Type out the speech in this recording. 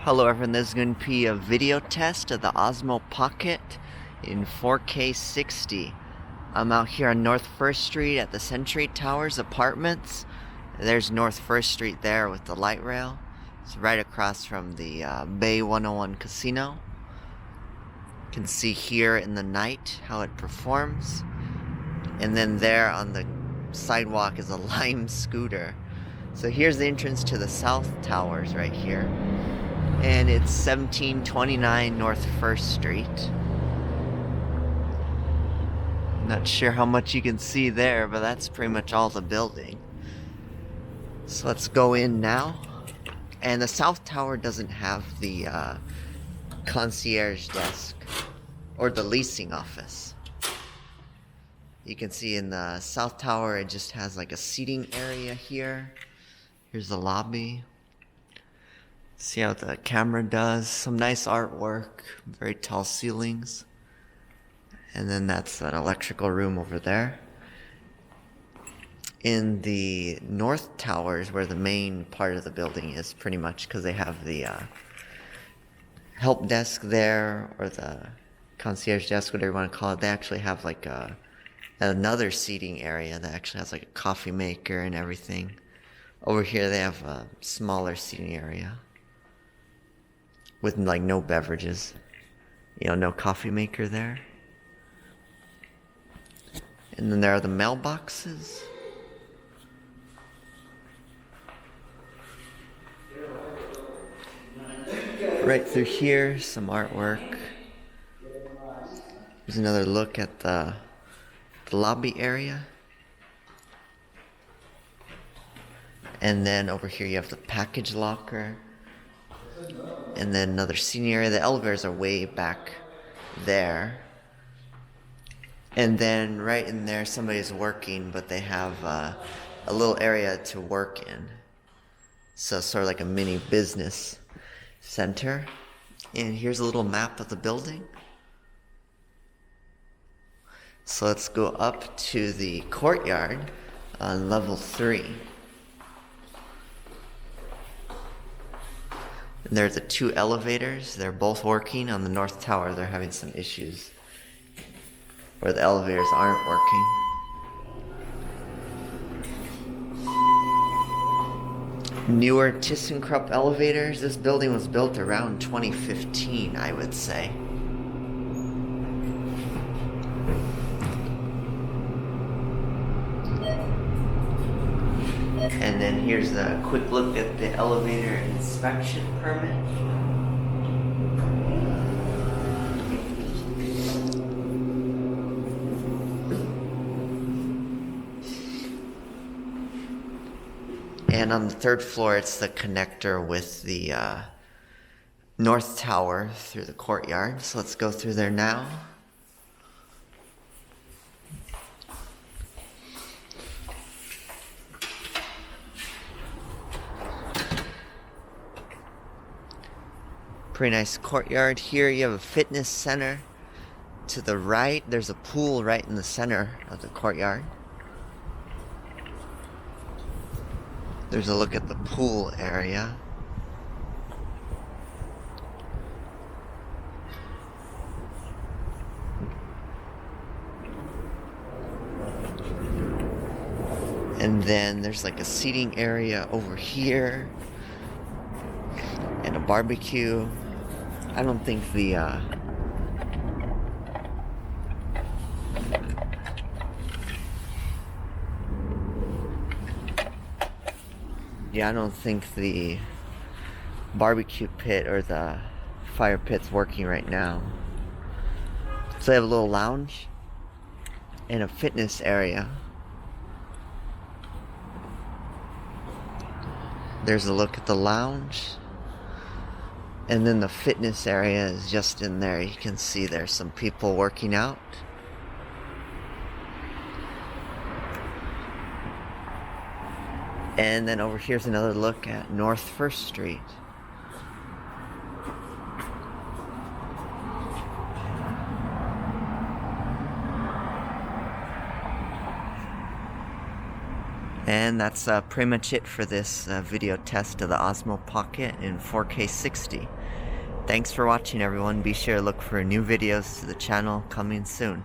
Hello everyone, this is going to be a video test of the Osmo Pocket in 4K 60. I'm out here on North 1st Street at the Century Towers Apartments. There's North 1st Street there with the light rail. It's right across from the Bay 101 Casino. You can see here in the night how it performs. And then there on the sidewalk is a Lime scooter. So here's the entrance to the South Towers right here. And it's 1729 North 1st Street. Not sure how much you can see there, but that's pretty much all the building. So let's go in now. And the South Tower doesn't have the concierge desk or the leasing office. You can see in the South Tower it just has like a seating area here. Here's the lobby. See how the camera does. Some nice artwork, very tall ceilings. And then that's an electrical room over there. In the North Towers, where the main part of the building is, pretty much, because they have the help desk there, or the concierge desk, whatever you want to call it. They actually have like another seating area that actually has like a coffee maker and everything. Over here they have a smaller seating area with like no beverages, no coffee maker there. And then there are the mailboxes. Right through here, some artwork. Here's another look at the lobby area. And then over here you have the package locker. And then another seating area. The elevators are way back there. And then right in there somebody's working, but they have a little area to work in. So sort of like a mini business center. And here's a little map of the building. So let's go up to the courtyard on level 3. And there are the two elevators. They're both working. On the North Tower, they're having some issues where the elevators aren't working. Newer ThyssenKrupp elevators. This building was built around 2015, I would say. And then here's a quick look at the elevator inspection permit. And on the 3rd floor, it's the connector with the North Tower through the courtyard. So let's go through there now. Pretty nice courtyard here. You have a fitness center to the right. There's a pool right in the center of the courtyard. There's a look at the pool area. And then there's like a seating area over here and a barbecue. I don't think the I don't think the barbecue pit or the fire pit's working right now. So they have a little lounge and a fitness area. There's a look at the lounge. And then the fitness area is just in there. You can see there's some people working out. And then over here's another look at North 1st Street. And that's pretty much it for this video test of the Osmo Pocket in 4K 60. Thanks for watching, everyone. Be sure to look for new videos to the channel coming soon.